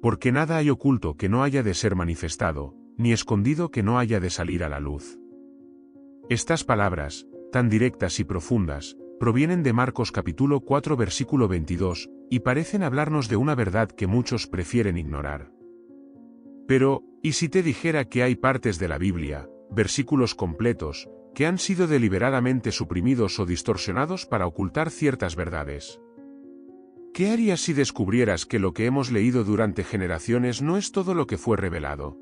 Porque nada hay oculto que no haya de ser manifestado, ni escondido que no haya de salir a la luz. Estas palabras, tan directas y profundas, provienen de Marcos capítulo 4 versículo 22, y parecen hablarnos de una verdad que muchos prefieren ignorar. Pero, ¿y si te dijera que hay partes de la Biblia, versículos completos, que han sido deliberadamente suprimidos o distorsionados para ocultar ciertas verdades? ¿Qué harías si descubrieras que lo que hemos leído durante generaciones no es todo lo que fue revelado?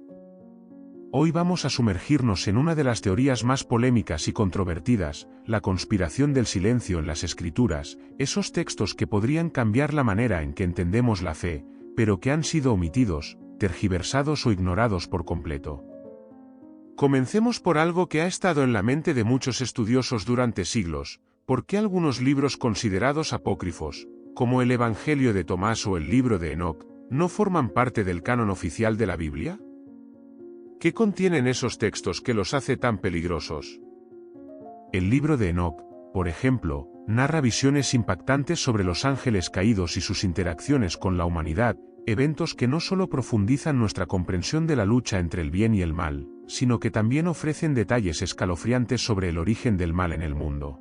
Hoy vamos a sumergirnos en una de las teorías más polémicas y controvertidas, la conspiración del silencio en las Escrituras, esos textos que podrían cambiar la manera en que entendemos la fe, pero que han sido omitidos, tergiversados o ignorados por completo. Comencemos por algo que ha estado en la mente de muchos estudiosos durante siglos: ¿por qué algunos libros considerados apócrifos, como el Evangelio de Tomás o el libro de Enoc, no forman parte del canon oficial de la Biblia? ¿Qué contienen esos textos que los hace tan peligrosos? El libro de Enoc, por ejemplo, narra visiones impactantes sobre los ángeles caídos y sus interacciones con la humanidad, eventos que no solo profundizan nuestra comprensión de la lucha entre el bien y el mal, sino que también ofrecen detalles escalofriantes sobre el origen del mal en el mundo.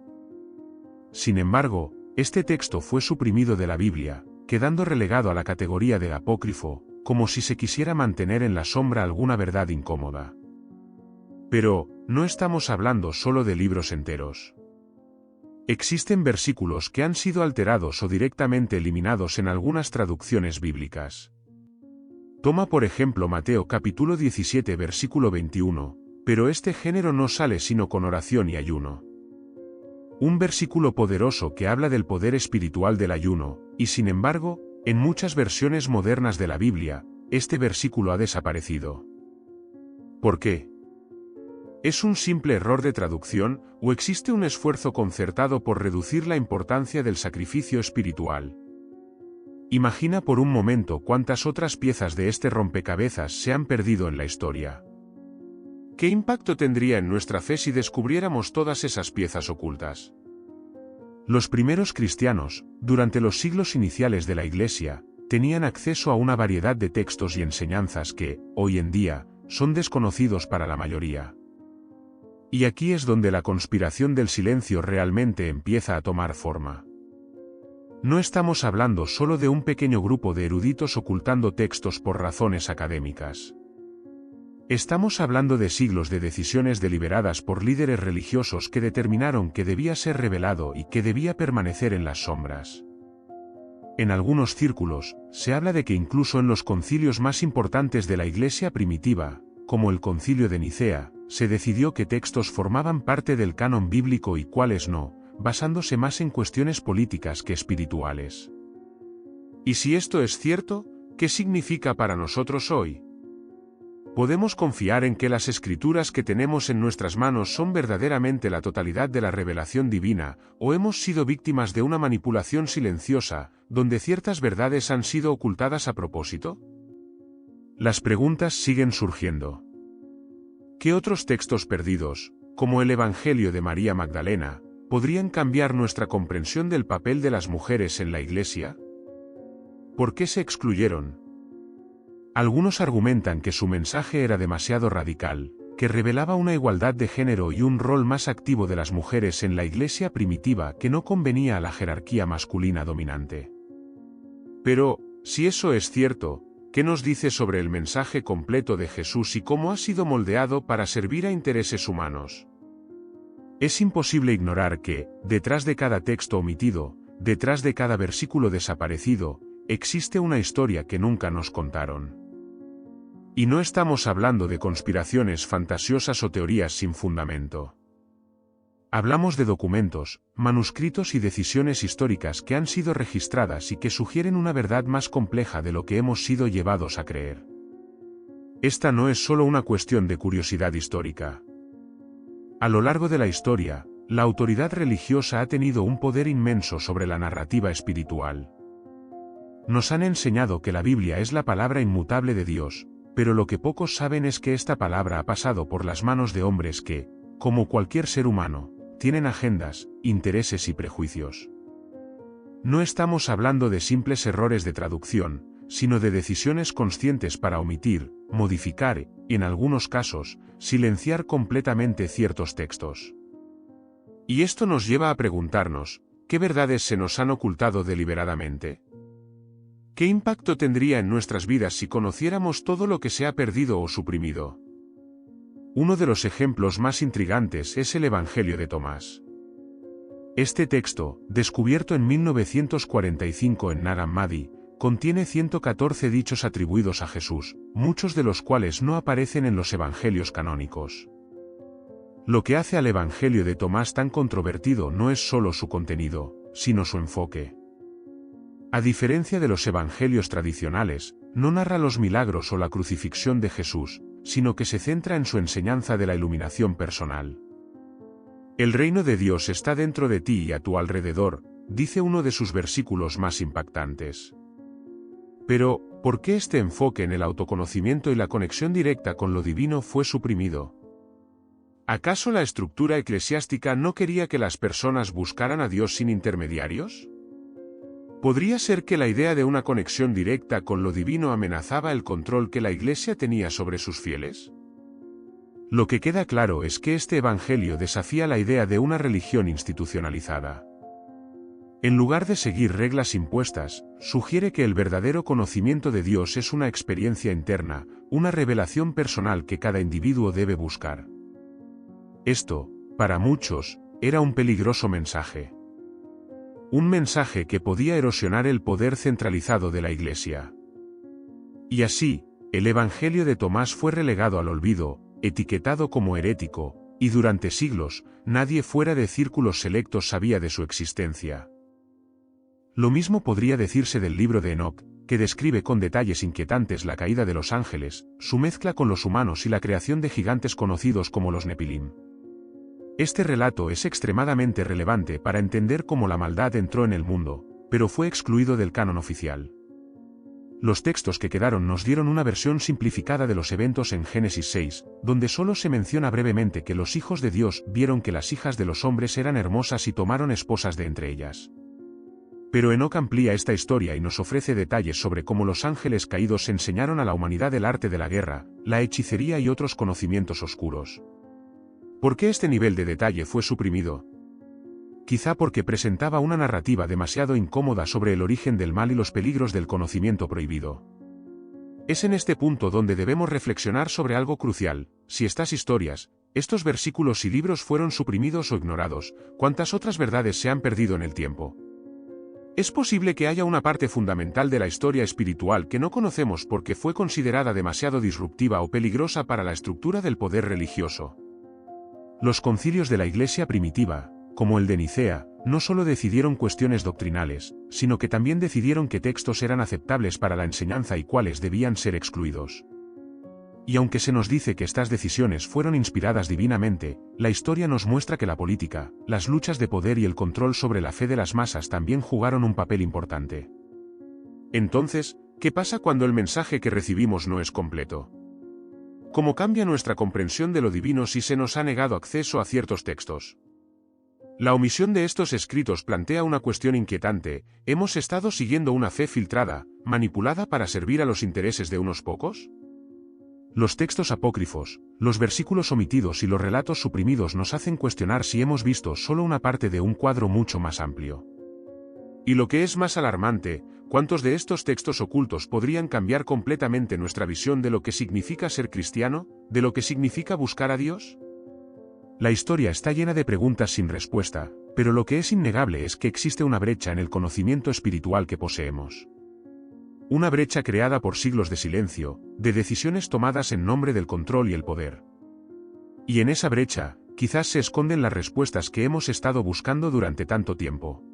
Sin embargo, este texto fue suprimido de la Biblia, quedando relegado a la categoría de apócrifo, como si se quisiera mantener en la sombra alguna verdad incómoda. Pero, no estamos hablando solo de libros enteros. Existen versículos que han sido alterados o directamente eliminados en algunas traducciones bíblicas. Toma por ejemplo Mateo capítulo 17 versículo 21, pero este género no sale sino con oración y ayuno. Un versículo poderoso que habla del poder espiritual del ayuno, y sin embargo, en muchas versiones modernas de la Biblia, este versículo ha desaparecido. ¿Por qué? ¿Es un simple error de traducción, o existe un esfuerzo concertado por reducir la importancia del sacrificio espiritual? Imagina por un momento cuántas otras piezas de este rompecabezas se han perdido en la historia. ¿Qué impacto tendría en nuestra fe si descubriéramos todas esas piezas ocultas? Los primeros cristianos, durante los siglos iniciales de la Iglesia, tenían acceso a una variedad de textos y enseñanzas que, hoy en día, son desconocidos para la mayoría. Y aquí es donde la conspiración del silencio realmente empieza a tomar forma. No estamos hablando solo de un pequeño grupo de eruditos ocultando textos por razones académicas. Estamos hablando de siglos de decisiones deliberadas por líderes religiosos que determinaron que debía ser revelado y que debía permanecer en las sombras. En algunos círculos, se habla de que incluso en los concilios más importantes de la Iglesia primitiva, como el Concilio de Nicea, se decidió qué textos formaban parte del canon bíblico y cuáles no, basándose más en cuestiones políticas que espirituales. Y si esto es cierto, ¿qué significa para nosotros hoy? ¿Podemos confiar en que las escrituras que tenemos en nuestras manos son verdaderamente la totalidad de la revelación divina, o hemos sido víctimas de una manipulación silenciosa, donde ciertas verdades han sido ocultadas a propósito? Las preguntas siguen surgiendo. ¿Qué otros textos perdidos, como el Evangelio de María Magdalena, podrían cambiar nuestra comprensión del papel de las mujeres en la Iglesia? ¿Por qué se excluyeron? Algunos argumentan que su mensaje era demasiado radical, que revelaba una igualdad de género y un rol más activo de las mujeres en la Iglesia primitiva que no convenía a la jerarquía masculina dominante. Pero, si eso es cierto, ¿qué nos dice sobre el mensaje completo de Jesús y cómo ha sido moldeado para servir a intereses humanos? Es imposible ignorar que, detrás de cada texto omitido, detrás de cada versículo desaparecido, existe una historia que nunca nos contaron. Y no estamos hablando de conspiraciones fantasiosas o teorías sin fundamento. Hablamos de documentos, manuscritos y decisiones históricas que han sido registradas y que sugieren una verdad más compleja de lo que hemos sido llevados a creer. Esta no es solo una cuestión de curiosidad histórica. A lo largo de la historia, la autoridad religiosa ha tenido un poder inmenso sobre la narrativa espiritual. Nos han enseñado que la Biblia es la palabra inmutable de Dios, pero lo que pocos saben es que esta palabra ha pasado por las manos de hombres que, como cualquier ser humano, tienen agendas, intereses y prejuicios. No estamos hablando de simples errores de traducción, sino de decisiones conscientes para omitir, modificar y, en algunos casos, silenciar completamente ciertos textos. Y esto nos lleva a preguntarnos, ¿qué verdades se nos han ocultado deliberadamente? ¿Qué impacto tendría en nuestras vidas si conociéramos todo lo que se ha perdido o suprimido? Uno de los ejemplos más intrigantes es el Evangelio de Tomás. Este texto, descubierto en 1945 en Nag Hammadi, contiene 114 dichos atribuidos a Jesús, muchos de los cuales no aparecen en los evangelios canónicos. Lo que hace al Evangelio de Tomás tan controvertido no es solo su contenido, sino su enfoque. A diferencia de los evangelios tradicionales, no narra los milagros o la crucifixión de Jesús, sino que se centra en su enseñanza de la iluminación personal. El reino de Dios está dentro de ti y a tu alrededor, dice uno de sus versículos más impactantes. Pero, ¿por qué este enfoque en el autoconocimiento y la conexión directa con lo divino fue suprimido? ¿Acaso la estructura eclesiástica no quería que las personas buscaran a Dios sin intermediarios? ¿Podría ser que la idea de una conexión directa con lo divino amenazaba el control que la Iglesia tenía sobre sus fieles? Lo que queda claro es que este evangelio desafía la idea de una religión institucionalizada. En lugar de seguir reglas impuestas, sugiere que el verdadero conocimiento de Dios es una experiencia interna, una revelación personal que cada individuo debe buscar. Esto, para muchos, era un peligroso mensaje. Un mensaje que podía erosionar el poder centralizado de la Iglesia. Y así, el Evangelio de Tomás fue relegado al olvido, etiquetado como herético, y durante siglos, nadie fuera de círculos selectos sabía de su existencia. Lo mismo podría decirse del libro de Enoc, que describe con detalles inquietantes la caída de los ángeles, su mezcla con los humanos y la creación de gigantes conocidos como los Nepilim. Este relato es extremadamente relevante para entender cómo la maldad entró en el mundo, pero fue excluido del canon oficial. Los textos que quedaron nos dieron una versión simplificada de los eventos en Génesis 6, donde solo se menciona brevemente que los hijos de Dios vieron que las hijas de los hombres eran hermosas y tomaron esposas de entre ellas. Pero Enoc amplía esta historia y nos ofrece detalles sobre cómo los ángeles caídos enseñaron a la humanidad el arte de la guerra, la hechicería y otros conocimientos oscuros. ¿Por qué este nivel de detalle fue suprimido? Quizá porque presentaba una narrativa demasiado incómoda sobre el origen del mal y los peligros del conocimiento prohibido. Es en este punto donde debemos reflexionar sobre algo crucial: si estas historias, estos versículos y libros fueron suprimidos o ignorados, ¿cuántas otras verdades se han perdido en el tiempo? Es posible que haya una parte fundamental de la historia espiritual que no conocemos porque fue considerada demasiado disruptiva o peligrosa para la estructura del poder religioso. Los concilios de la Iglesia primitiva, como el de Nicea, no solo decidieron cuestiones doctrinales, sino que también decidieron qué textos eran aceptables para la enseñanza y cuáles debían ser excluidos. Y aunque se nos dice que estas decisiones fueron inspiradas divinamente, la historia nos muestra que la política, las luchas de poder y el control sobre la fe de las masas también jugaron un papel importante. Entonces, ¿qué pasa cuando el mensaje que recibimos no es completo? ¿Cómo cambia nuestra comprensión de lo divino si se nos ha negado acceso a ciertos textos? La omisión de estos escritos plantea una cuestión inquietante: ¿hemos estado siguiendo una fe filtrada, manipulada para servir a los intereses de unos pocos? Los textos apócrifos, los versículos omitidos y los relatos suprimidos nos hacen cuestionar si hemos visto solo una parte de un cuadro mucho más amplio. Y lo que es más alarmante, ¿cuántos de estos textos ocultos podrían cambiar completamente nuestra visión de lo que significa ser cristiano, de lo que significa buscar a Dios? La historia está llena de preguntas sin respuesta, pero lo que es innegable es que existe una brecha en el conocimiento espiritual que poseemos. Una brecha creada por siglos de silencio, de decisiones tomadas en nombre del control y el poder. Y en esa brecha, quizás se esconden las respuestas que hemos estado buscando durante tanto tiempo.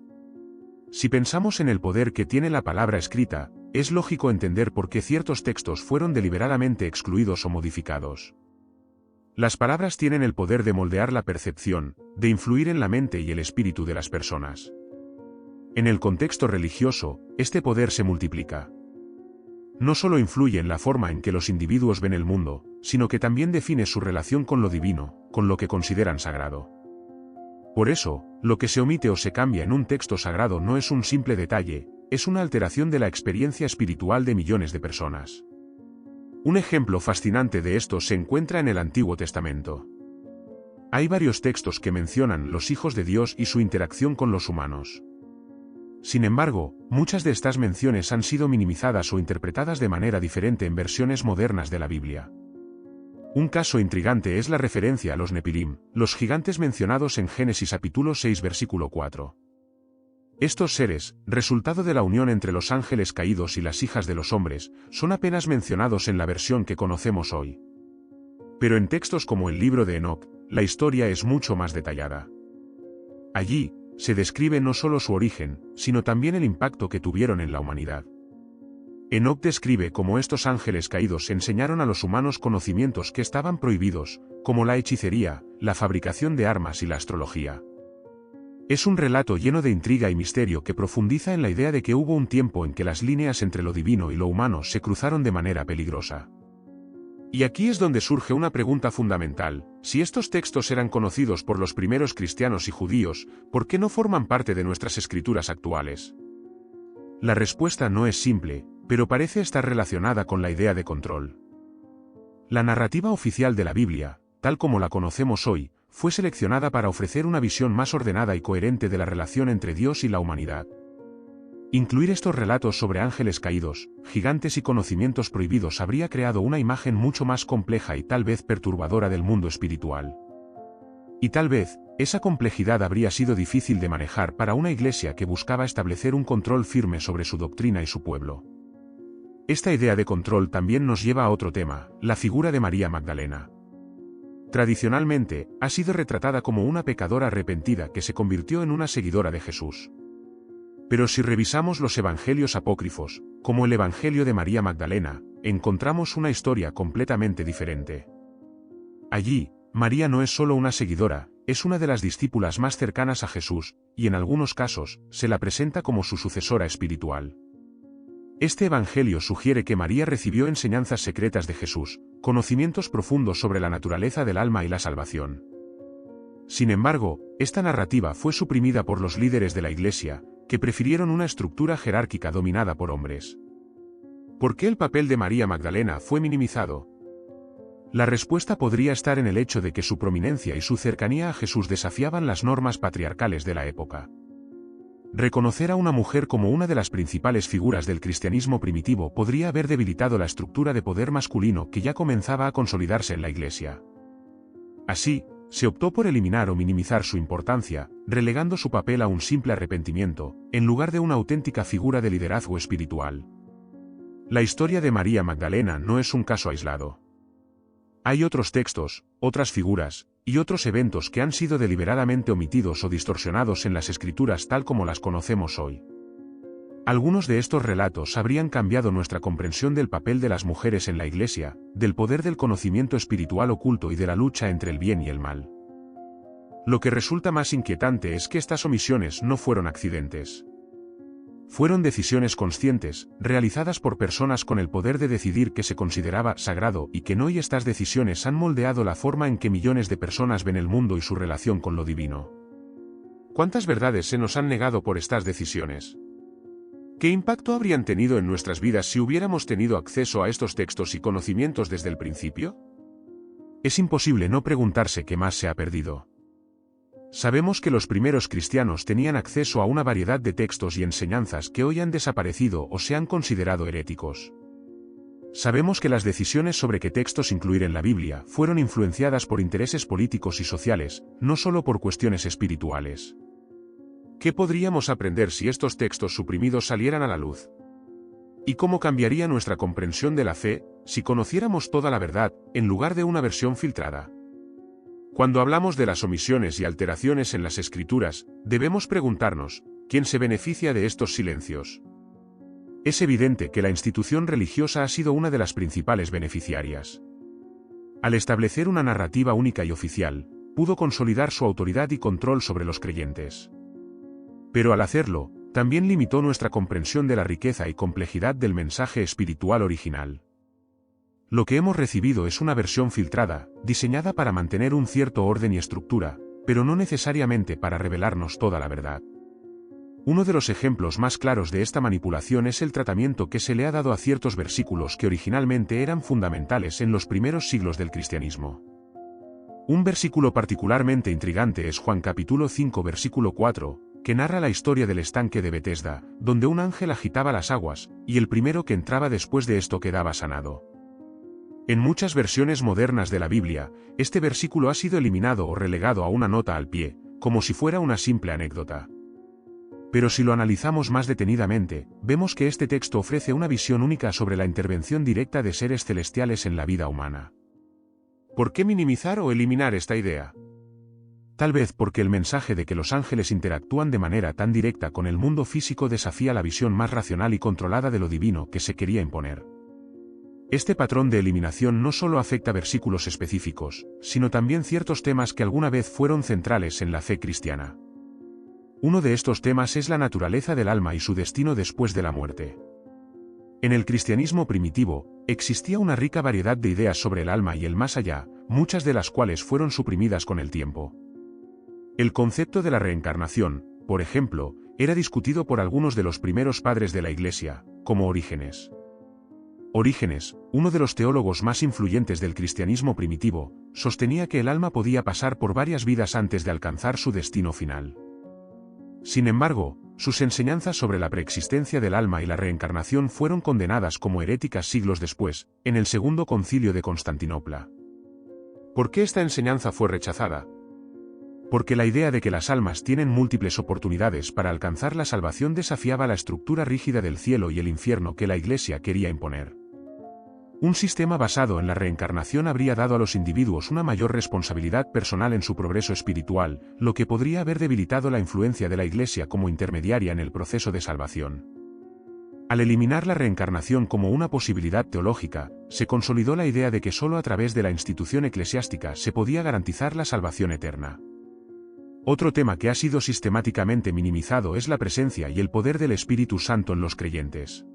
Si pensamos en el poder que tiene la palabra escrita, es lógico entender por qué ciertos textos fueron deliberadamente excluidos o modificados. Las palabras tienen el poder de moldear la percepción, de influir en la mente y el espíritu de las personas. En el contexto religioso, este poder se multiplica. No solo influye en la forma en que los individuos ven el mundo, sino que también define su relación con lo divino, con lo que consideran sagrado. Por eso, lo que se omite o se cambia en un texto sagrado no es un simple detalle, es una alteración de la experiencia espiritual de millones de personas. Un ejemplo fascinante de esto se encuentra en el Antiguo Testamento. Hay varios textos que mencionan los hijos de Dios y su interacción con los humanos. Sin embargo, muchas de estas menciones han sido minimizadas o interpretadas de manera diferente en versiones modernas de la Biblia. Un caso intrigante es la referencia a los Nepilim, los gigantes mencionados en Génesis capítulo 6 versículo 4. Estos seres, resultado de la unión entre los ángeles caídos y las hijas de los hombres, son apenas mencionados en la versión que conocemos hoy. Pero en textos como el libro de Enoc, la historia es mucho más detallada. Allí, se describe no solo su origen, sino también el impacto que tuvieron en la humanidad. Enoc describe cómo estos ángeles caídos enseñaron a los humanos conocimientos que estaban prohibidos, como la hechicería, la fabricación de armas y la astrología. Es un relato lleno de intriga y misterio que profundiza en la idea de que hubo un tiempo en que las líneas entre lo divino y lo humano se cruzaron de manera peligrosa. Y aquí es donde surge una pregunta fundamental: si estos textos eran conocidos por los primeros cristianos y judíos, ¿por qué no forman parte de nuestras escrituras actuales? La respuesta no es simple, pero parece estar relacionada con la idea de control. La narrativa oficial de la Biblia, tal como la conocemos hoy, fue seleccionada para ofrecer una visión más ordenada y coherente de la relación entre Dios y la humanidad. Incluir estos relatos sobre ángeles caídos, gigantes y conocimientos prohibidos habría creado una imagen mucho más compleja y tal vez perturbadora del mundo espiritual. Y tal vez, esa complejidad habría sido difícil de manejar para una iglesia que buscaba establecer un control firme sobre su doctrina y su pueblo. Esta idea de control también nos lleva a otro tema, la figura de María Magdalena. Tradicionalmente, ha sido retratada como una pecadora arrepentida que se convirtió en una seguidora de Jesús. Pero si revisamos los evangelios apócrifos, como el Evangelio de María Magdalena, encontramos una historia completamente diferente. Allí, María no es solo una seguidora, es una de las discípulas más cercanas a Jesús, y en algunos casos, se la presenta como su sucesora espiritual. Este evangelio sugiere que María recibió enseñanzas secretas de Jesús, conocimientos profundos sobre la naturaleza del alma y la salvación. Sin embargo, esta narrativa fue suprimida por los líderes de la Iglesia, que prefirieron una estructura jerárquica dominada por hombres. ¿Por qué el papel de María Magdalena fue minimizado? La respuesta podría estar en el hecho de que su prominencia y su cercanía a Jesús desafiaban las normas patriarcales de la época. Reconocer a una mujer como una de las principales figuras del cristianismo primitivo podría haber debilitado la estructura de poder masculino que ya comenzaba a consolidarse en la Iglesia. Así, se optó por eliminar o minimizar su importancia, relegando su papel a un simple arrepentimiento, en lugar de una auténtica figura de liderazgo espiritual. La historia de María Magdalena no es un caso aislado. Hay otros textos, otras figuras, y otros eventos que han sido deliberadamente omitidos o distorsionados en las escrituras tal como las conocemos hoy. Algunos de estos relatos habrían cambiado nuestra comprensión del papel de las mujeres en la Iglesia, del poder del conocimiento espiritual oculto y de la lucha entre el bien y el mal. Lo que resulta más inquietante es que estas omisiones no fueron accidentes. Fueron decisiones conscientes, realizadas por personas con el poder de decidir que se consideraba sagrado y que no, y estas decisiones han moldeado la forma en que millones de personas ven el mundo y su relación con lo divino. ¿Cuántas verdades se nos han negado por estas decisiones? ¿Qué impacto habrían tenido en nuestras vidas si hubiéramos tenido acceso a estos textos y conocimientos desde el principio? Es imposible no preguntarse qué más se ha perdido. Sabemos que los primeros cristianos tenían acceso a una variedad de textos y enseñanzas que hoy han desaparecido o se han considerado heréticos. Sabemos que las decisiones sobre qué textos incluir en la Biblia fueron influenciadas por intereses políticos y sociales, no solo por cuestiones espirituales. ¿Qué podríamos aprender si estos textos suprimidos salieran a la luz? ¿Y cómo cambiaría nuestra comprensión de la fe, si conociéramos toda la verdad, en lugar de una versión filtrada? Cuando hablamos de las omisiones y alteraciones en las Escrituras, debemos preguntarnos, ¿quién se beneficia de estos silencios? Es evidente que la institución religiosa ha sido una de las principales beneficiarias. Al establecer una narrativa única y oficial, pudo consolidar su autoridad y control sobre los creyentes. Pero al hacerlo, también limitó nuestra comprensión de la riqueza y complejidad del mensaje espiritual original. Lo que hemos recibido es una versión filtrada, diseñada para mantener un cierto orden y estructura, pero no necesariamente para revelarnos toda la verdad. Uno de los ejemplos más claros de esta manipulación es el tratamiento que se le ha dado a ciertos versículos que originalmente eran fundamentales en los primeros siglos del cristianismo. Un versículo particularmente intrigante es Juan capítulo 5 versículo 4, que narra la historia del estanque de Betesda, donde un ángel agitaba las aguas, y el primero que entraba después de esto quedaba sanado. En muchas versiones modernas de la Biblia, este versículo ha sido eliminado o relegado a una nota al pie, como si fuera una simple anécdota. Pero si lo analizamos más detenidamente, vemos que este texto ofrece una visión única sobre la intervención directa de seres celestiales en la vida humana. ¿Por qué minimizar o eliminar esta idea? Tal vez porque el mensaje de que los ángeles interactúan de manera tan directa con el mundo físico desafía la visión más racional y controlada de lo divino que se quería imponer. Este patrón de eliminación no solo afecta versículos específicos, sino también ciertos temas que alguna vez fueron centrales en la fe cristiana. Uno de estos temas es la naturaleza del alma y su destino después de la muerte. En el cristianismo primitivo, existía una rica variedad de ideas sobre el alma y el más allá, muchas de las cuales fueron suprimidas con el tiempo. El concepto de la reencarnación, por ejemplo, era discutido por algunos de los primeros padres de la Iglesia, como Orígenes. Orígenes, uno de los teólogos más influyentes del cristianismo primitivo, sostenía que el alma podía pasar por varias vidas antes de alcanzar su destino final. Sin embargo, sus enseñanzas sobre la preexistencia del alma y la reencarnación fueron condenadas como heréticas siglos después, en el Segundo Concilio de Constantinopla. ¿Por qué esta enseñanza fue rechazada? Porque la idea de que las almas tienen múltiples oportunidades para alcanzar la salvación desafiaba la estructura rígida del cielo y el infierno que la Iglesia quería imponer. Un sistema basado en la reencarnación habría dado a los individuos una mayor responsabilidad personal en su progreso espiritual, lo que podría haber debilitado la influencia de la Iglesia como intermediaria en el proceso de salvación. Al eliminar la reencarnación como una posibilidad teológica, se consolidó la idea de que solo a través de la institución eclesiástica se podía garantizar la salvación eterna. Otro tema que ha sido sistemáticamente minimizado es la presencia y el poder del Espíritu Santo en los creyentes.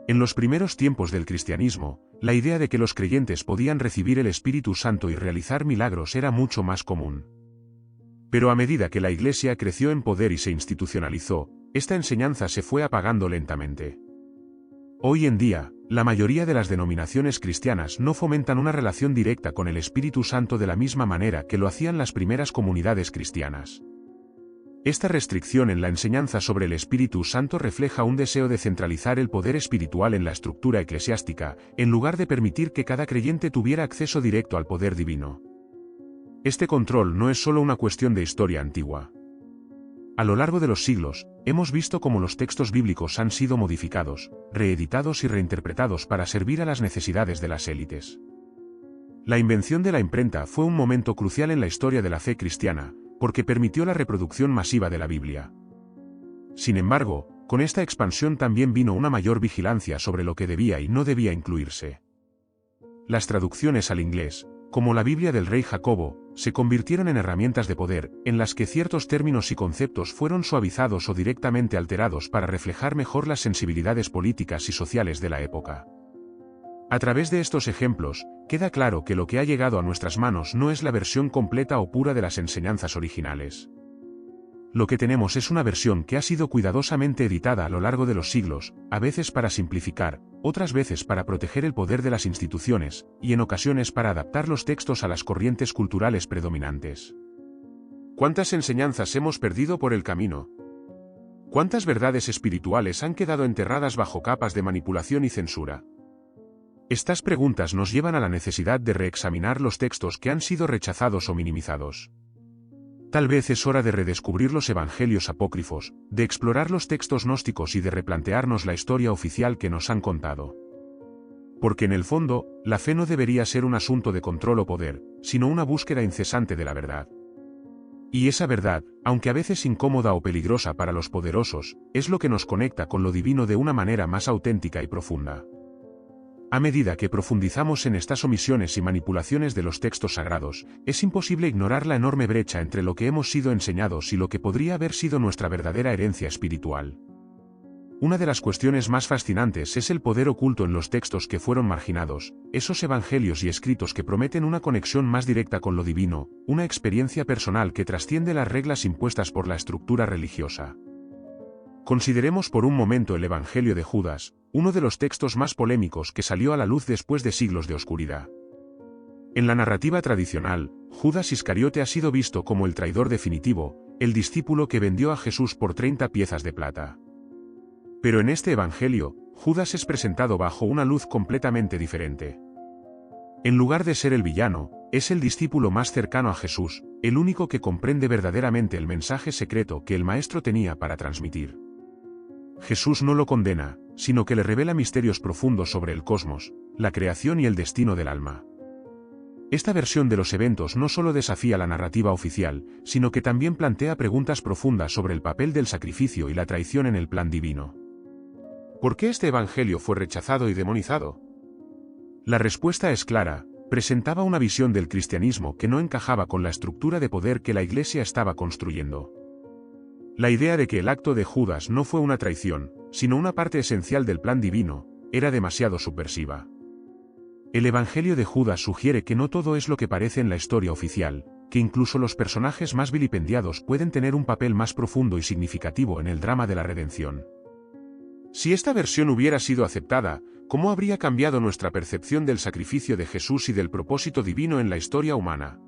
En los primeros tiempos del cristianismo, la idea de que los creyentes podían recibir el Espíritu Santo y realizar milagros era mucho más común. Pero a medida que la Iglesia creció en poder y se institucionalizó, esta enseñanza se fue apagando lentamente. Hoy en día, la mayoría de las denominaciones cristianas no fomentan una relación directa con el Espíritu Santo de la misma manera que lo hacían las primeras comunidades cristianas. Esta restricción en la enseñanza sobre el Espíritu Santo refleja un deseo de centralizar el poder espiritual en la estructura eclesiástica, en lugar de permitir que cada creyente tuviera acceso directo al poder divino. Este control no es solo una cuestión de historia antigua. A lo largo de los siglos, hemos visto cómo los textos bíblicos han sido modificados, reeditados y reinterpretados para servir a las necesidades de las élites. La invención de la imprenta fue un momento crucial en la historia de la fe cristiana, porque permitió la reproducción masiva de la Biblia. Sin embargo, con esta expansión también vino una mayor vigilancia sobre lo que debía y no debía incluirse. Las traducciones al inglés, como la Biblia del rey Jacobo, se convirtieron en herramientas de poder, en las que ciertos términos y conceptos fueron suavizados o directamente alterados para reflejar mejor las sensibilidades políticas y sociales de la época. A través de estos ejemplos, queda claro que lo que ha llegado a nuestras manos no es la versión completa o pura de las enseñanzas originales. Lo que tenemos es una versión que ha sido cuidadosamente editada a lo largo de los siglos, a veces para simplificar, otras veces para proteger el poder de las instituciones, y en ocasiones para adaptar los textos a las corrientes culturales predominantes. ¿Cuántas enseñanzas hemos perdido por el camino? ¿Cuántas verdades espirituales han quedado enterradas bajo capas de manipulación y censura? Estas preguntas nos llevan a la necesidad de reexaminar los textos que han sido rechazados o minimizados. Tal vez es hora de redescubrir los evangelios apócrifos, de explorar los textos gnósticos y de replantearnos la historia oficial que nos han contado. Porque en el fondo, la fe no debería ser un asunto de control o poder, sino una búsqueda incesante de la verdad. Y esa verdad, aunque a veces incómoda o peligrosa para los poderosos, es lo que nos conecta con lo divino de una manera más auténtica y profunda. A medida que profundizamos en estas omisiones y manipulaciones de los textos sagrados, es imposible ignorar la enorme brecha entre lo que hemos sido enseñados y lo que podría haber sido nuestra verdadera herencia espiritual. Una de las cuestiones más fascinantes es el poder oculto en los textos que fueron marginados, esos evangelios y escritos que prometen una conexión más directa con lo divino, una experiencia personal que trasciende las reglas impuestas por la estructura religiosa. Consideremos por un momento el Evangelio de Judas, uno de los textos más polémicos que salió a la luz después de siglos de oscuridad. En la narrativa tradicional, Judas Iscariote ha sido visto como el traidor definitivo, el discípulo que vendió a Jesús por 30 piezas de plata. Pero en este Evangelio, Judas es presentado bajo una luz completamente diferente. En lugar de ser el villano, es el discípulo más cercano a Jesús, el único que comprende verdaderamente el mensaje secreto que el Maestro tenía para transmitir. Jesús no lo condena, sino que le revela misterios profundos sobre el cosmos, la creación y el destino del alma. Esta versión de los eventos no solo desafía la narrativa oficial, sino que también plantea preguntas profundas sobre el papel del sacrificio y la traición en el plan divino. ¿Por qué este evangelio fue rechazado y demonizado? La respuesta es clara: presentaba una visión del cristianismo que no encajaba con la estructura de poder que la Iglesia estaba construyendo. La idea de que el acto de Judas no fue una traición, sino una parte esencial del plan divino, era demasiado subversiva. El Evangelio de Judas sugiere que no todo es lo que parece en la historia oficial, que incluso los personajes más vilipendiados pueden tener un papel más profundo y significativo en el drama de la redención. Si esta versión hubiera sido aceptada, ¿cómo habría cambiado nuestra percepción del sacrificio de Jesús y del propósito divino en la historia humana?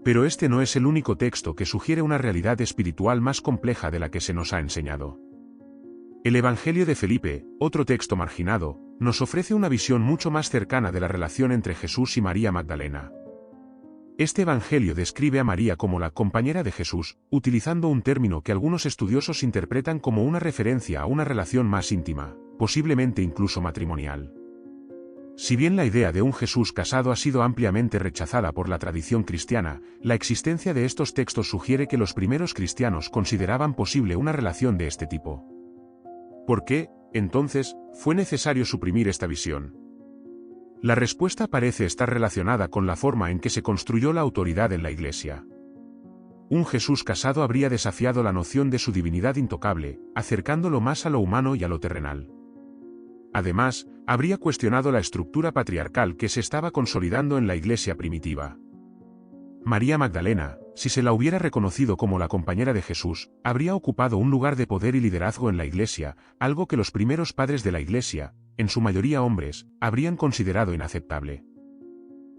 Pero este no es el único texto que sugiere una realidad espiritual más compleja de la que se nos ha enseñado. El Evangelio de Felipe, otro texto marginado, nos ofrece una visión mucho más cercana de la relación entre Jesús y María Magdalena. Este Evangelio describe a María como la compañera de Jesús, utilizando un término que algunos estudiosos interpretan como una referencia a una relación más íntima, posiblemente incluso matrimonial. Si bien la idea de un Jesús casado ha sido ampliamente rechazada por la tradición cristiana, la existencia de estos textos sugiere que los primeros cristianos consideraban posible una relación de este tipo. ¿Por qué, entonces, fue necesario suprimir esta visión? La respuesta parece estar relacionada con la forma en que se construyó la autoridad en la Iglesia. Un Jesús casado habría desafiado la noción de su divinidad intocable, acercándolo más a lo humano y a lo terrenal. Además, habría cuestionado la estructura patriarcal que se estaba consolidando en la Iglesia primitiva. María Magdalena, si se la hubiera reconocido como la compañera de Jesús, habría ocupado un lugar de poder y liderazgo en la Iglesia, algo que los primeros padres de la Iglesia, en su mayoría hombres, habrían considerado inaceptable.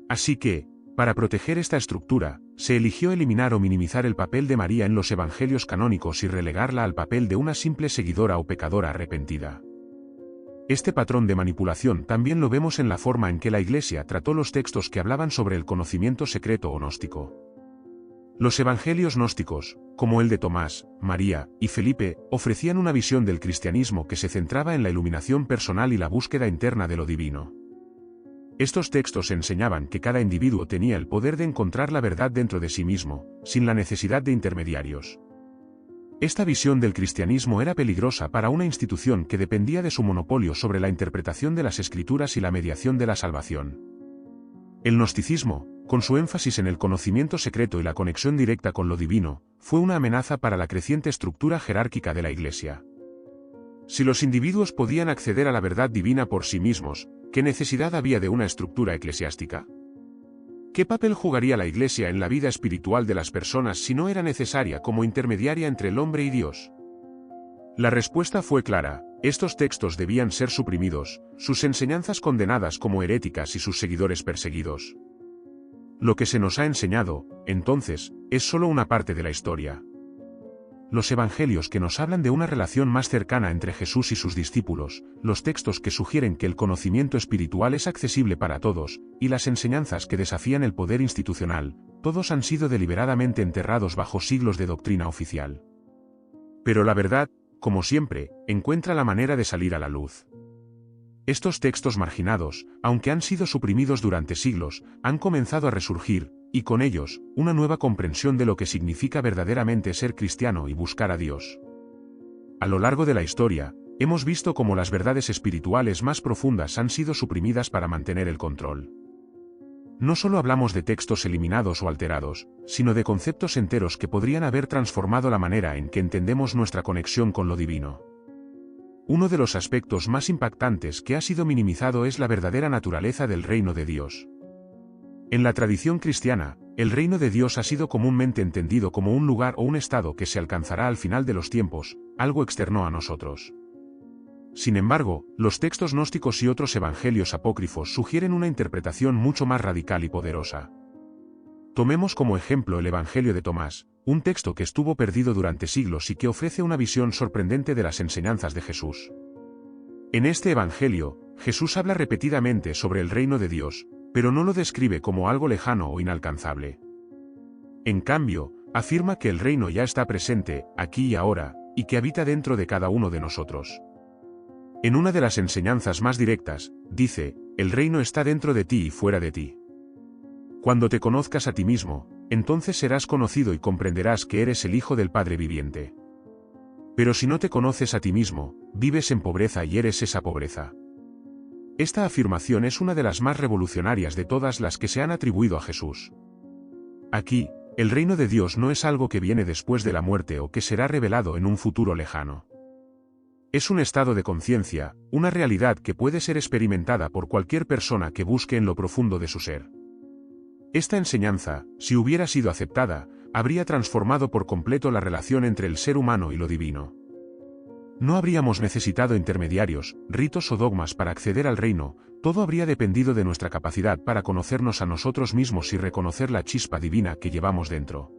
Así que, para proteger esta estructura, se eligió eliminar o minimizar el papel de María en los evangelios canónicos y relegarla al papel de una simple seguidora o pecadora arrepentida. Este patrón de manipulación también lo vemos en la forma en que la Iglesia trató los textos que hablaban sobre el conocimiento secreto o gnóstico. Los evangelios gnósticos, como el de Tomás, María y Felipe, ofrecían una visión del cristianismo que se centraba en la iluminación personal y la búsqueda interna de lo divino. Estos textos enseñaban que cada individuo tenía el poder de encontrar la verdad dentro de sí mismo, sin la necesidad de intermediarios. Esta visión del cristianismo era peligrosa para una institución que dependía de su monopolio sobre la interpretación de las Escrituras y la mediación de la salvación. El gnosticismo, con su énfasis en el conocimiento secreto y la conexión directa con lo divino, fue una amenaza para la creciente estructura jerárquica de la Iglesia. Si los individuos podían acceder a la verdad divina por sí mismos, ¿qué necesidad había de una estructura eclesiástica? ¿Qué papel jugaría la Iglesia en la vida espiritual de las personas si no era necesaria como intermediaria entre el hombre y Dios? La respuesta fue clara: estos textos debían ser suprimidos, sus enseñanzas condenadas como heréticas y sus seguidores perseguidos. Lo que se nos ha enseñado, entonces, es solo una parte de la historia. Los evangelios que nos hablan de una relación más cercana entre Jesús y sus discípulos, los textos que sugieren que el conocimiento espiritual es accesible para todos, y las enseñanzas que desafían el poder institucional, todos han sido deliberadamente enterrados bajo siglos de doctrina oficial. Pero la verdad, como siempre, encuentra la manera de salir a la luz. Estos textos marginados, aunque han sido suprimidos durante siglos, han comenzado a resurgir, y con ellos, una nueva comprensión de lo que significa verdaderamente ser cristiano y buscar a Dios. A lo largo de la historia, hemos visto cómo las verdades espirituales más profundas han sido suprimidas para mantener el control. No solo hablamos de textos eliminados o alterados, sino de conceptos enteros que podrían haber transformado la manera en que entendemos nuestra conexión con lo divino. Uno de los aspectos más impactantes que ha sido minimizado es la verdadera naturaleza del reino de Dios. En la tradición cristiana, el reino de Dios ha sido comúnmente entendido como un lugar o un estado que se alcanzará al final de los tiempos, algo externo a nosotros. Sin embargo, los textos gnósticos y otros evangelios apócrifos sugieren una interpretación mucho más radical y poderosa. Tomemos como ejemplo el Evangelio de Tomás, un texto que estuvo perdido durante siglos y que ofrece una visión sorprendente de las enseñanzas de Jesús. En este Evangelio, Jesús habla repetidamente sobre el reino de Dios, pero no lo describe como algo lejano o inalcanzable. En cambio, afirma que el reino ya está presente, aquí y ahora, y que habita dentro de cada uno de nosotros. En una de las enseñanzas más directas, dice, el reino está dentro de ti y fuera de ti. Cuando te conozcas a ti mismo, entonces serás conocido y comprenderás que eres el Hijo del Padre viviente. Pero si no te conoces a ti mismo, vives en pobreza y eres esa pobreza. Esta afirmación es una de las más revolucionarias de todas las que se han atribuido a Jesús. Aquí, el reino de Dios no es algo que viene después de la muerte o que será revelado en un futuro lejano. Es un estado de conciencia, una realidad que puede ser experimentada por cualquier persona que busque en lo profundo de su ser. Esta enseñanza, si hubiera sido aceptada, habría transformado por completo la relación entre el ser humano y lo divino. No habríamos necesitado intermediarios, ritos o dogmas para acceder al reino, todo habría dependido de nuestra capacidad para conocernos a nosotros mismos y reconocer la chispa divina que llevamos dentro.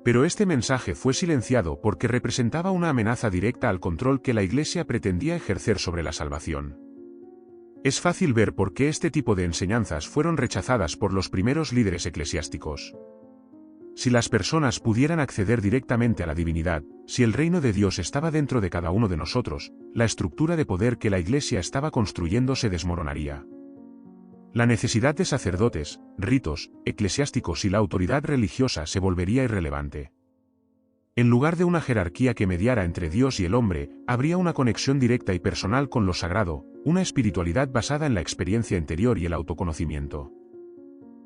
Pero este mensaje fue silenciado porque representaba una amenaza directa al control que la Iglesia pretendía ejercer sobre la salvación. Es fácil ver por qué este tipo de enseñanzas fueron rechazadas por los primeros líderes eclesiásticos. Si las personas pudieran acceder directamente a la divinidad, si el reino de Dios estaba dentro de cada uno de nosotros, la estructura de poder que la Iglesia estaba construyendo se desmoronaría. La necesidad de sacerdotes, ritos, eclesiásticos y la autoridad religiosa se volvería irrelevante. En lugar de una jerarquía que mediara entre Dios y el hombre, habría una conexión directa y personal con lo sagrado, una espiritualidad basada en la experiencia interior y el autoconocimiento.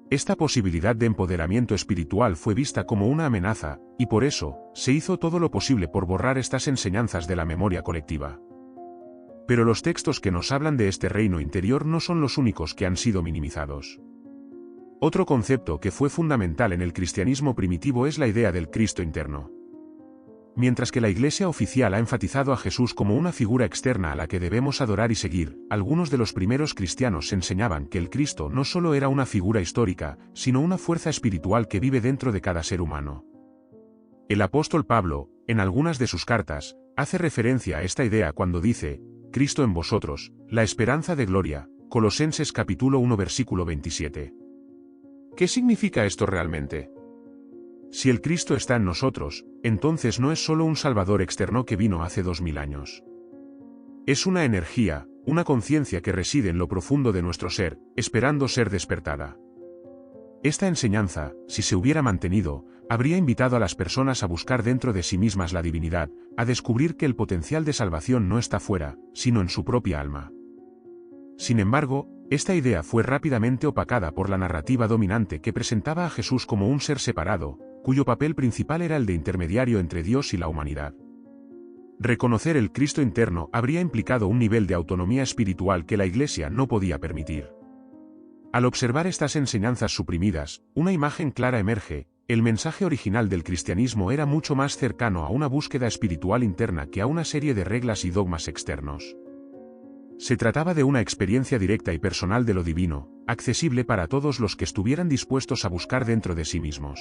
Esta posibilidad de empoderamiento espiritual fue vista como una amenaza, y por eso, se hizo todo lo posible por borrar estas enseñanzas de la memoria colectiva. Pero los textos que nos hablan de este reino interior no son los únicos que han sido minimizados. Otro concepto que fue fundamental en el cristianismo primitivo es la idea del Cristo interno. Mientras que la Iglesia oficial ha enfatizado a Jesús como una figura externa a la que debemos adorar y seguir, algunos de los primeros cristianos enseñaban que el Cristo no solo era una figura histórica, sino una fuerza espiritual que vive dentro de cada ser humano. El apóstol Pablo, en algunas de sus cartas, hace referencia a esta idea cuando dice, Cristo en vosotros, la esperanza de gloria, Colosenses capítulo 1 versículo 27. ¿Qué significa esto realmente? Si el Cristo está en nosotros, entonces no es solo un Salvador externo que vino hace 2000 años. Es una energía, una conciencia que reside en lo profundo de nuestro ser, esperando ser despertada. Esta enseñanza, si se hubiera mantenido, habría invitado a las personas a buscar dentro de sí mismas la divinidad, a descubrir que el potencial de salvación no está fuera, sino en su propia alma. Sin embargo, esta idea fue rápidamente opacada por la narrativa dominante que presentaba a Jesús como un ser separado, cuyo papel principal era el de intermediario entre Dios y la humanidad. Reconocer el Cristo interno habría implicado un nivel de autonomía espiritual que la Iglesia no podía permitir. Al observar estas enseñanzas suprimidas, una imagen clara emerge: el mensaje original del cristianismo era mucho más cercano a una búsqueda espiritual interna que a una serie de reglas y dogmas externos. Se trataba de una experiencia directa y personal de lo divino, accesible para todos los que estuvieran dispuestos a buscar dentro de sí mismos.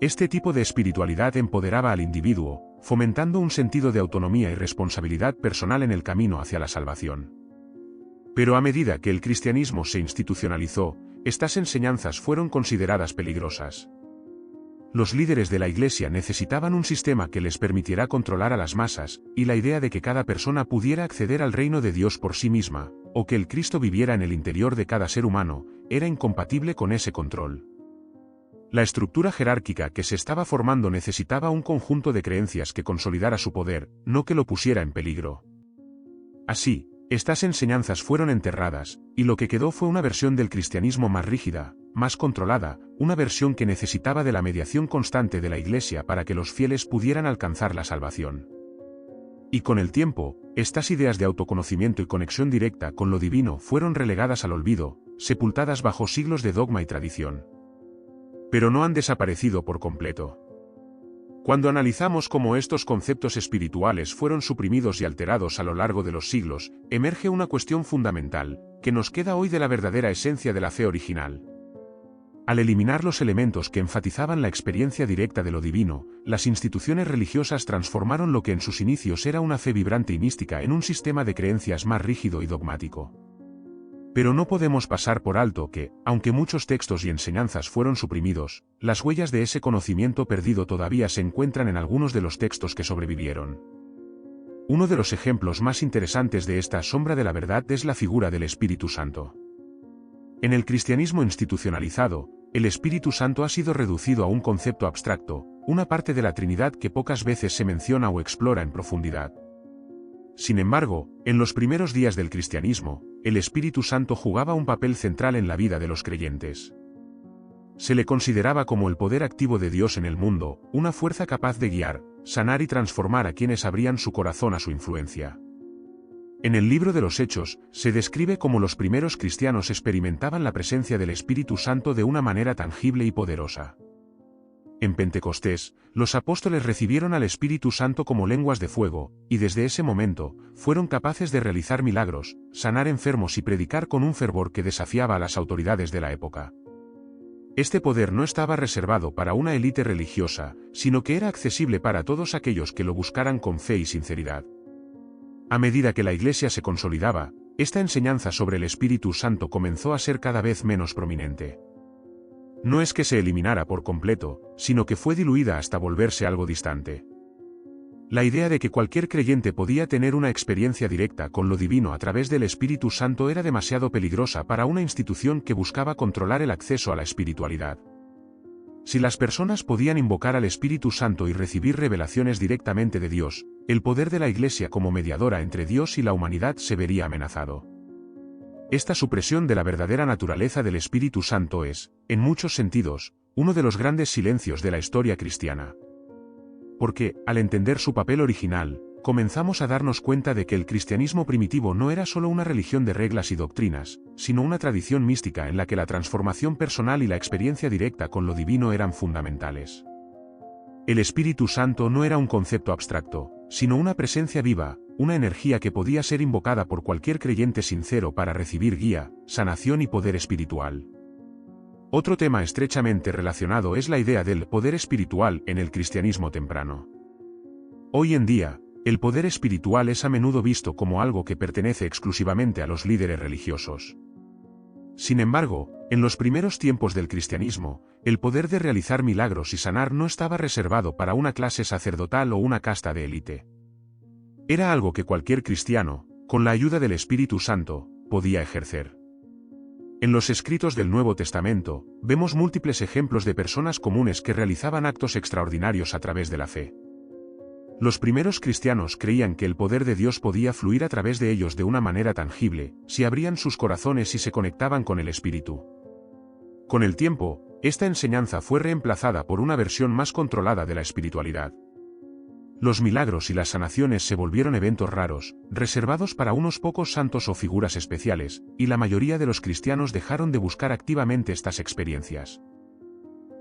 Este tipo de espiritualidad empoderaba al individuo, fomentando un sentido de autonomía y responsabilidad personal en el camino hacia la salvación. Pero a medida que el cristianismo se institucionalizó, estas enseñanzas fueron consideradas peligrosas. Los líderes de la Iglesia necesitaban un sistema que les permitiera controlar a las masas, y la idea de que cada persona pudiera acceder al reino de Dios por sí misma, o que el Cristo viviera en el interior de cada ser humano, era incompatible con ese control. La estructura jerárquica que se estaba formando necesitaba un conjunto de creencias que consolidara su poder, no que lo pusiera en peligro. Así, estas enseñanzas fueron enterradas, y lo que quedó fue una versión del cristianismo más rígida, más controlada, una versión que necesitaba de la mediación constante de la Iglesia para que los fieles pudieran alcanzar la salvación. Y con el tiempo, estas ideas de autoconocimiento y conexión directa con lo divino fueron relegadas al olvido, sepultadas bajo siglos de dogma y tradición. pero no han desaparecido por completo. Cuando analizamos cómo estos conceptos espirituales fueron suprimidos y alterados a lo largo de los siglos, emerge una cuestión fundamental, que nos queda hoy de la verdadera esencia de la fe original. Al eliminar los elementos que enfatizaban la experiencia directa de lo divino, las instituciones religiosas transformaron lo que en sus inicios era una fe vibrante y mística en un sistema de creencias más rígido y dogmático. Pero no podemos pasar por alto que, aunque muchos textos y enseñanzas fueron suprimidos, las huellas de ese conocimiento perdido todavía se encuentran en algunos de los textos que sobrevivieron. Uno de los ejemplos más interesantes de esta sombra de la verdad es la figura del Espíritu Santo. En el cristianismo institucionalizado, el Espíritu Santo ha sido reducido a un concepto abstracto, una parte de la Trinidad que pocas veces se menciona o explora en profundidad. Sin embargo, en los primeros días del cristianismo, el Espíritu Santo jugaba un papel central en la vida de los creyentes. Se le consideraba como el poder activo de Dios en el mundo, una fuerza capaz de guiar, sanar y transformar a quienes abrían su corazón a su influencia. En el libro de los Hechos, se describe cómo los primeros cristianos experimentaban la presencia del Espíritu Santo de una manera tangible y poderosa. En Pentecostés, los apóstoles recibieron al Espíritu Santo como lenguas de fuego, y desde ese momento, fueron capaces de realizar milagros, sanar enfermos y predicar con un fervor que desafiaba a las autoridades de la época. Este poder no estaba reservado para una élite religiosa, sino que era accesible para todos aquellos que lo buscaran con fe y sinceridad. A medida que la Iglesia se consolidaba, esta enseñanza sobre el Espíritu Santo comenzó a ser cada vez menos prominente. No es que se eliminara por completo, sino que fue diluida hasta volverse algo distante. La idea de que cualquier creyente podía tener una experiencia directa con lo divino a través del Espíritu Santo era demasiado peligrosa para una institución que buscaba controlar el acceso a la espiritualidad. Si las personas podían invocar al Espíritu Santo y recibir revelaciones directamente de Dios, el poder de la Iglesia como mediadora entre Dios y la humanidad se vería amenazado. Esta supresión de la verdadera naturaleza del Espíritu Santo es, en muchos sentidos, uno de los grandes silencios de la historia cristiana. Porque, al entender su papel original, comenzamos a darnos cuenta de que el cristianismo primitivo no era solo una religión de reglas y doctrinas, sino una tradición mística en la que la transformación personal y la experiencia directa con lo divino eran fundamentales. El Espíritu Santo no era un concepto abstracto, sino una presencia viva, una energía que podía ser invocada por cualquier creyente sincero para recibir guía, sanación y poder espiritual. Otro tema estrechamente relacionado es la idea del poder espiritual en el cristianismo temprano. Hoy en día, el poder espiritual es a menudo visto como algo que pertenece exclusivamente a los líderes religiosos. Sin embargo, en los primeros tiempos del cristianismo, el poder de realizar milagros y sanar no estaba reservado para una clase sacerdotal o una casta de élite. Era algo que cualquier cristiano, con la ayuda del Espíritu Santo, podía ejercer. En los escritos del Nuevo Testamento, vemos múltiples ejemplos de personas comunes que realizaban actos extraordinarios a través de la fe. Los primeros cristianos creían que el poder de Dios podía fluir a través de ellos de una manera tangible, si abrían sus corazones y se conectaban con el Espíritu. Con el tiempo, esta enseñanza fue reemplazada por una versión más controlada de la espiritualidad. Los milagros y las sanaciones se volvieron eventos raros, reservados para unos pocos santos o figuras especiales, y la mayoría de los cristianos dejaron de buscar activamente estas experiencias.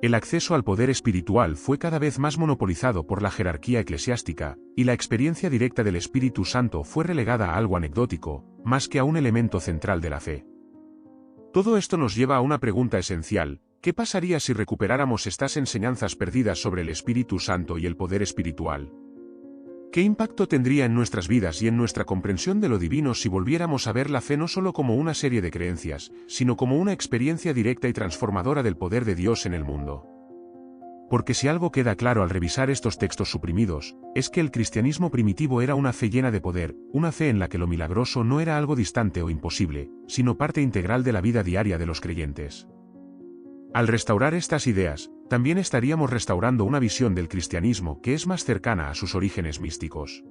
El acceso al poder espiritual fue cada vez más monopolizado por la jerarquía eclesiástica, y la experiencia directa del Espíritu Santo fue relegada a algo anecdótico, más que a un elemento central de la fe. Todo esto nos lleva a una pregunta esencial: ¿qué pasaría si recuperáramos estas enseñanzas perdidas sobre el Espíritu Santo y el poder espiritual? ¿Qué impacto tendría en nuestras vidas y en nuestra comprensión de lo divino si volviéramos a ver la fe no solo como una serie de creencias, sino como una experiencia directa y transformadora del poder de Dios en el mundo? Porque si algo queda claro al revisar estos textos suprimidos, es que el cristianismo primitivo era una fe llena de poder, una fe en la que lo milagroso no era algo distante o imposible, sino parte integral de la vida diaria de los creyentes. Al restaurar estas ideas, también estaríamos restaurando una visión del cristianismo que es más cercana a sus orígenes místicos.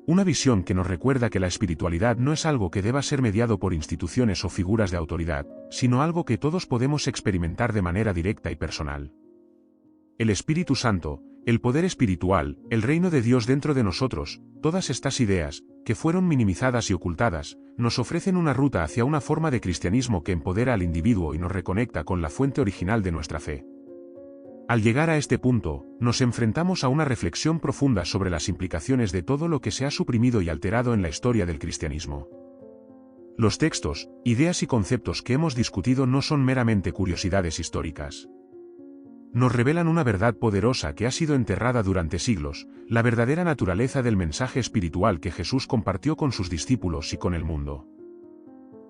Una visión que nos recuerda que la espiritualidad no es algo que deba ser mediado por instituciones o figuras de autoridad, sino algo que todos podemos experimentar de manera directa y personal. El Espíritu Santo, el poder espiritual, el reino de Dios dentro de nosotros, todas estas ideas, que fueron minimizadas y ocultadas, nos ofrecen una ruta hacia una forma de cristianismo que empodera al individuo y nos reconecta con la fuente original de nuestra fe. Al llegar a este punto, nos enfrentamos a una reflexión profunda sobre las implicaciones de todo lo que se ha suprimido y alterado en la historia del cristianismo. Los textos, ideas y conceptos que hemos discutido no son meramente curiosidades históricas. Nos revelan una verdad poderosa que ha sido enterrada durante siglos, la verdadera naturaleza del mensaje espiritual que Jesús compartió con sus discípulos y con el mundo.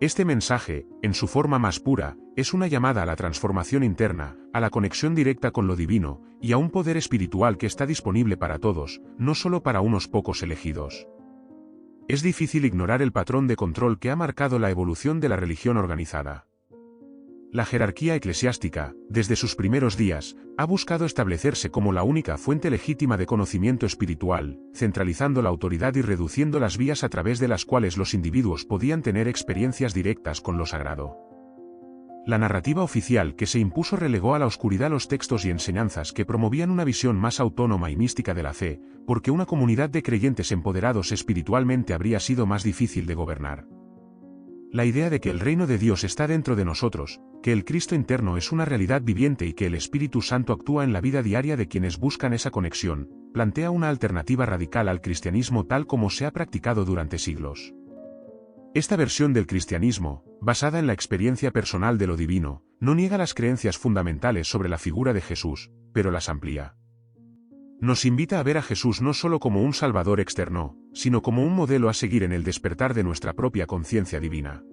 Este mensaje, en su forma más pura, es una llamada a la transformación interna, a la conexión directa con lo divino, y a un poder espiritual que está disponible para todos, no solo para unos pocos elegidos. Es difícil ignorar el patrón de control que ha marcado la evolución de la religión organizada. La jerarquía eclesiástica, desde sus primeros días, ha buscado establecerse como la única fuente legítima de conocimiento espiritual, centralizando la autoridad y reduciendo las vías a través de las cuales los individuos podían tener experiencias directas con lo sagrado. La narrativa oficial que se impuso relegó a la oscuridad los textos y enseñanzas que promovían una visión más autónoma y mística de la fe, porque una comunidad de creyentes empoderados espiritualmente habría sido más difícil de gobernar. La idea de que el reino de Dios está dentro de nosotros, que el Cristo interno es una realidad viviente y que el Espíritu Santo actúa en la vida diaria de quienes buscan esa conexión, plantea una alternativa radical al cristianismo tal como se ha practicado durante siglos. Esta versión del cristianismo, basada en la experiencia personal de lo divino, no niega las creencias fundamentales sobre la figura de Jesús, pero las amplía. Nos invita a ver a Jesús no solo como un Salvador externo, sino como un modelo a seguir en el despertar de nuestra propia conciencia divina.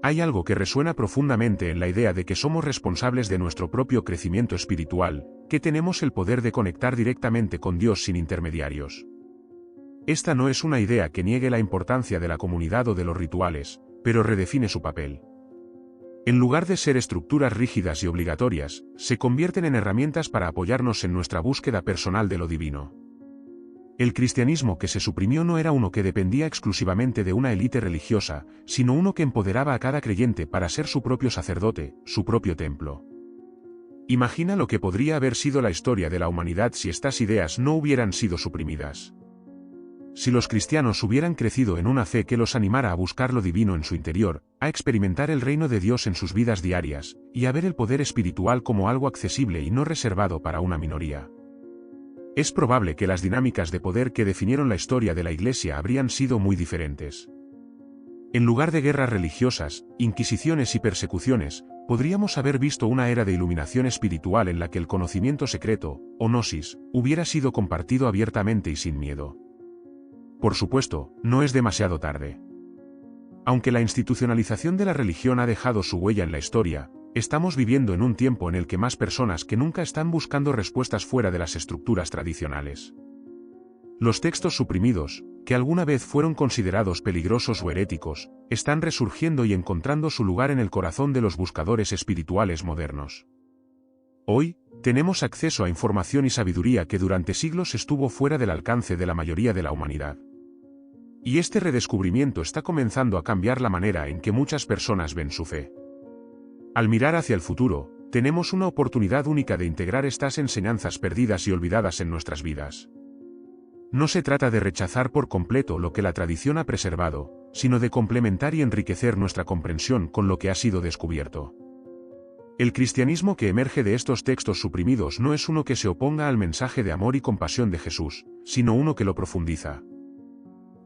Hay algo que resuena profundamente en la idea de que somos responsables de nuestro propio crecimiento espiritual, que tenemos el poder de conectar directamente con Dios sin intermediarios. Esta no es una idea que niegue la importancia de la comunidad o de los rituales, pero redefine su papel. En lugar de ser estructuras rígidas y obligatorias, se convierten en herramientas para apoyarnos en nuestra búsqueda personal de lo divino. El cristianismo que se suprimió no era uno que dependía exclusivamente de una élite religiosa, sino uno que empoderaba a cada creyente para ser su propio sacerdote, su propio templo. Imagina lo que podría haber sido la historia de la humanidad si estas ideas no hubieran sido suprimidas. Si los cristianos hubieran crecido en una fe que los animara a buscar lo divino en su interior, a experimentar el reino de Dios en sus vidas diarias, y a ver el poder espiritual como algo accesible y no reservado para una minoría. Es probable que las dinámicas de poder que definieron la historia de la Iglesia habrían sido muy diferentes. En lugar de guerras religiosas, inquisiciones y persecuciones, podríamos haber visto una era de iluminación espiritual en la que el conocimiento secreto, o gnosis, hubiera sido compartido abiertamente y sin miedo. Por supuesto, no es demasiado tarde. Aunque la institucionalización de la religión ha dejado su huella en la historia, estamos viviendo en un tiempo en el que más personas que nunca están buscando respuestas fuera de las estructuras tradicionales. Los textos suprimidos, que alguna vez fueron considerados peligrosos o heréticos, están resurgiendo y encontrando su lugar en el corazón de los buscadores espirituales modernos. Hoy, tenemos acceso a información y sabiduría que durante siglos estuvo fuera del alcance de la mayoría de la humanidad. Y este redescubrimiento está comenzando a cambiar la manera en que muchas personas ven su fe. Al mirar hacia el futuro, tenemos una oportunidad única de integrar estas enseñanzas perdidas y olvidadas en nuestras vidas. No se trata de rechazar por completo lo que la tradición ha preservado, sino de complementar y enriquecer nuestra comprensión con lo que ha sido descubierto. El cristianismo que emerge de estos textos suprimidos no es uno que se oponga al mensaje de amor y compasión de Jesús, sino uno que lo profundiza.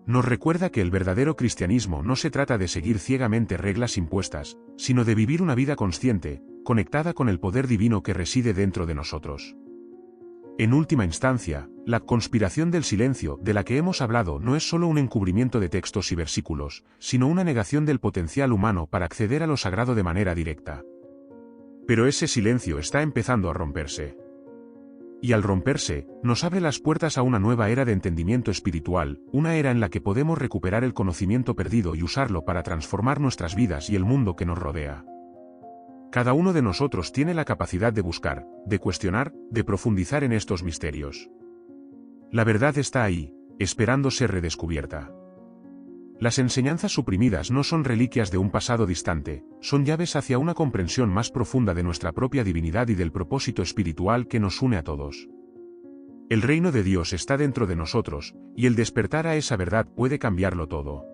Nos recuerda que el verdadero cristianismo no se trata de seguir ciegamente reglas impuestas, sino de vivir una vida consciente, conectada con el poder divino que reside dentro de nosotros. En última instancia, la conspiración del silencio de la que hemos hablado no es solo un encubrimiento de textos y versículos, sino una negación del potencial humano para acceder a lo sagrado de manera directa. Pero ese silencio está empezando a romperse. Y al romperse, nos abre las puertas a una nueva era de entendimiento espiritual, una era en la que podemos recuperar el conocimiento perdido y usarlo para transformar nuestras vidas y el mundo que nos rodea. Cada uno de nosotros tiene la capacidad de buscar, de cuestionar, de profundizar en estos misterios. La verdad está ahí, esperando ser redescubierta. Las enseñanzas suprimidas no son reliquias de un pasado distante, son llaves hacia una comprensión más profunda de nuestra propia divinidad y del propósito espiritual que nos une a todos. El reino de Dios está dentro de nosotros, y el despertar a esa verdad puede cambiarlo todo.